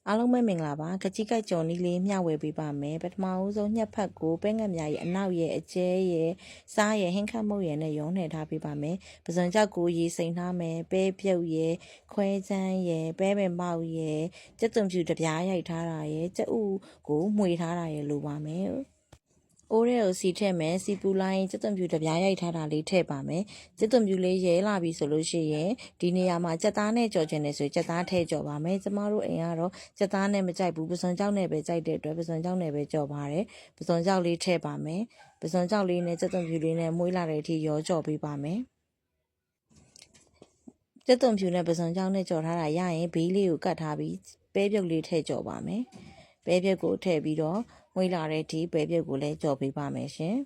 အားလုံးပဲမင်္ဂလာပါခကြီးကိုက်ကြော်နီးလေးမျှဝေပေးပါမယ်ပထမဦးဆုံးညက်ဖက်ကိုပဲငတ်များရဲ့အနောက်ရဲ့အကျဲရဲ့စားရဲ့ဟင်းခတ်မုတ်ရဲ့နဲ့ရုံးနှဲထားပေးပါမယ်ပစွန်ကြောက်ကိုရေစိမ်ထားမယ်ပဲပြုတ်ရဲ့ခွဲချမ်းရဲ့ပဲပင်ပေါက်ရဲ့ကြက်သွန်ဖြူတပြားရိုက်ထားတာရဲ့ကြက်ဥကိုမှွေထားတာရဲ့လိုပါမယ်အိုးရဲကိုစီထည့်မယ်စီပူလိုက်ကျက်သွန်ဖြူတပြားရိုက်ထားတာလေးထည့်ပါမယ်ကျက်သွန်ဖြူလေးရဲလာပြီဆိုလို့ရှိရင်ဒီနေရာမှာကြက်သားနဲ့ကြော်ချင်တယ်ဆိုကြက်သားထည့်ကြော်ပါမယ်ကျမတို့အိမ်ကတော့ကြက်သားနဲ့မကြိုက်ဘူးပစွန်ကြောက်နဲ့ပဲကြိုက်တဲ့အတွက်ပစွန်ကြောက်နဲ့ပဲကြော်ပါတယ်ပစွန်ကြောက်လေးထည့်ပါမယ်ပစွန်ကြောက်လေးနဲ့ကျက်သွန်ဖြူလေးနဲ့မွှေးလာတဲ့အထိရောကြော်ပေးပါမယ်ကျက်သွန်ဖြူနဲ့ပစွန်ကြောက်နဲ့ကြော်ထားတာရရင်ဘေးလေးကိုကတ်ထားပြီးပဲပြုတ်လေးထည့်ကြော်ပါမယ်ပဲပြုတ်ကိုထည့်ပြီးတော့မွေးလာတဲ့အထိပဲပြုတ်ကိုလည်းကြော်ပေးပါမယ်ရှင်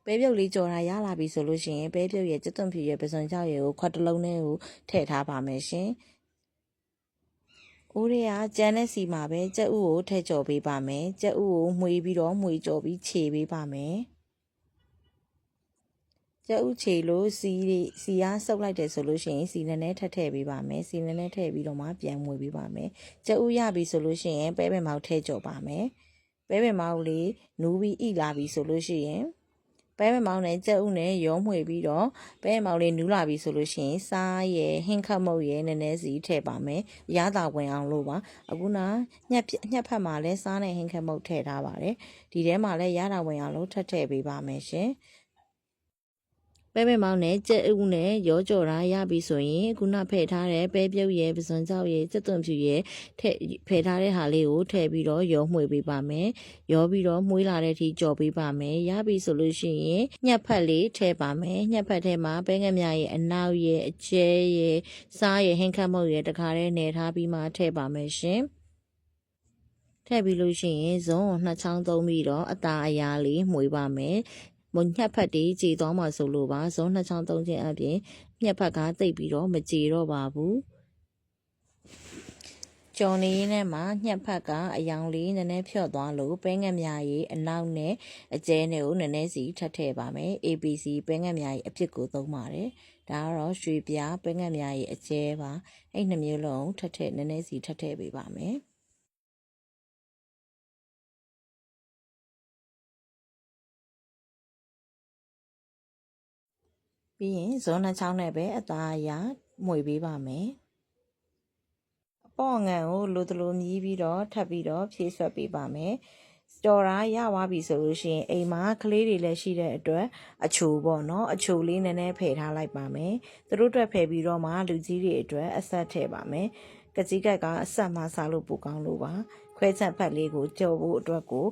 ပဲပြုတ်လေးကြော်တာရလာပြီဆိုလို့ရှိရင်ပဲပြုတ်ရဲ့ကျက်သွန်ဖြူရဲ့ပစွန်ကြောက်ရဲ့ကိုခွက်တစ်လုံးနဲ့ကိုထည့်ထားပါမယ်ရှင်။အိုးရဲကကြမ်းတဲ့စီမှာပဲကြက်ဥကိုထည့်ကြော်ပေးပါမယ်။ကြက်ဥကိုမှွေပြီးတော့မှွေကြော်ပြီးခြေပေးပါမယ်။ကြက်ဥခြေလို့စီကဆုပ်လိုက်တယ်ဆိုလို့ရှိရင်စီနည်းနည်းထည့်ပေးပါမယ်။စီနည်းနည်းထည့်ပြီးတော့မှပြန်မှွေပေးပါမယ်။ကြက်ဥရပြီဆိုလို့ရှိရင်ပဲပင်မောက်ထည့်ကြော်ပါမယ်။ပဲပင်မောက်လေးနူးပြီးဣလာပြီဆိုလို့ရှိရင်ပဲပင်မောက်နဲ့ကြက်ဥနဲ့ရောမှွေပြီးတော့ပဲပင်မောက်လေးနူးလာပြီဆိုလို့ရှိရင်စားရယ်ဟင်းခတ်မုတ်ရယ်နည်းနည်းစီထည့်ပါမယ်အရသာဝင်အောင်လို့ပါအခုနညက်ဖက်မှာလဲစားနဲ့ဟင်းခတ်မုတ်ထည့်ထားပါတယ်ဒီထဲမှာလဲရတာဝင်အောင်လို့ထပ်ထည့်ပေးပါမယ်ရှင်ပဲပင်မောက်နဲ့ကြက်ဥနဲ့ရောကြော်တာရပြီဆိုရင်ခုနဖယ်ထားတဲ့ပဲပြုတ်ရယ်ပစွန်ကြောက်ရယ်ကြက်သွန်ဖြူရယ်ဖယ်ထားတဲ့ဟာလေးကိုထည့်ပြီးတော့ရောမှွေပေးပါမယ်ရောပြီးတော့မှွေးလာတဲ့အထိကြော်ပေးပါမယ်ရပြီဆိုလို့ရှိရင်ညက်ဖက်လေးထည့်ပါမယ်ညက်ဖက်ထဲမှာပဲငမြရဲ့အနောက်ရဲ့အကျဲရဲ့စားရဲ့ဟင်းခတ်မုတ်ရဲ့တခါတည်းနယ်ထားပြီးမှထည့်ပါမယ်ရှင်ထည့်ပြီးလို့ရှိရင်ဇွန်းကိုနှစ်ချောင်းသုံးပြီးတော့အသားအရာလေးမှွေပါမယ်မညှက်ဖက်တွေကြေသွားမှာဆိုလို့ပါဇွန်းနှစ်ချောင်းသုံးခြင်းအပြင်ညှက်ဖက်ကတိတ်ပြီးတော့မကြေတော့ပါဘူးကြော်နေရင်းနဲ့မှညှက်ဖက်ကအယောင်လေးနည်းနည်းဖြော့သွားလို့ပဲငတ်မြားရေးအနောက်နဲ့အကျဲနဲ့ကိုနည်းနည်းစီထပ်ထည့်ပါမယ် ABC ပဲငတ်မြားရေးအဖြစ်ကိုသုံးပါတယ်ဒါကတော့ရွှေပြားပဲငတ်မြားရေးအကျဲပါအဲ့နှမျိုးလုံးထပ်ထည့်နည်းနည်းစီထပ်ထည့်ပေးပါမယ်ပြီးရင်ဇွန်းနှချောင်းနဲ့ပဲအသားအရာမှွေပေးပါမယ်အပေါ့ငံကိုလိုတလိုမြည်ပြီးတော့ထပ်ပြီးတော့ဖြည့်ဆွက်ပေးပါမယ်ကြော်တာရသွားပြီဆိုလို့ရှိရင်အိမ်မှာကလေးတွေလည်းရှိတဲ့အတွက်အချိုပေါ့နော်အချိုလေးနည်းနည်းဖယ်ထားလိုက်ပါမယ်သူတို့အတွက်ဖယ်ပြီးတော့မှလူကြီးတွေအတွက်အဆက်ထည့်ပါမယ်ကကြီးကတ်ကအဆက်မှစားလို့ပိုကောင်းလို့ပါခွဲချက်ဖက်လေးကိုကြော်ဖို့အတွက်ကို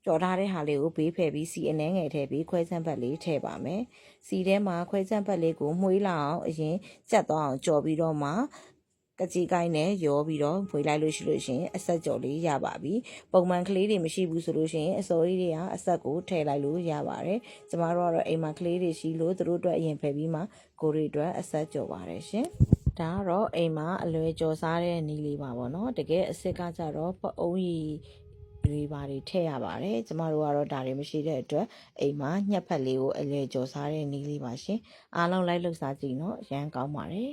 ကြော်ထားတဲ့ဟာလေးကိုဘေးဖယ်ပြီးစီအနှဲငယ်ထည့်ပြီးခွဲချက်ဖက်လေးထည့်ပါမယ်စီထဲမှာခွဲချက်ဖက်လေးကိုမှွေးလာအောင်အရင်ကြက်သွားအောင်ကြော်ပြီးတော့မှကကြီးကိုင်းနဲ့ရောပြီးတော့ဖွေလိုက်လို့ရှိလို့ရှိရင်အဆက်ကြော်လေးရပါပြီပုံမှန်ကလေးတွေမရှိဘူးဆိုလို့ရှိရင်အစောကြီးတွေကအဆက်ကိုထည့်လိုက်လို့ရပါတယ်ကျမတို့ကတော့အိမ်မှာကလေးတွေရှိလို့သူတို့အတွက်အရင်ဖယ်ပြီးမှကိုရီအတွက်အဆက်ကြော်ပါတယ်ရှင်ဒါကတော့အိမ်မှာအလွယ်ကြော်စားတဲ့နည်းလေးပါပေါ့နော်တကယ်အစ်စ်ကကြတော့ဖအုံးရီတွေပါတွေထည့်ရပါတယ်ကျမတို့ကတော့ဒါတွေမရှိတဲ့အတွက်အိမ်မှာညှက်ဖက်လေးကိုအလွယ်ကြော်စားတဲ့နည်းလေးပါရှင်အားလုံးလိုက်လို့စားကြည့်နော်အရန်ကောင်းပါတယ်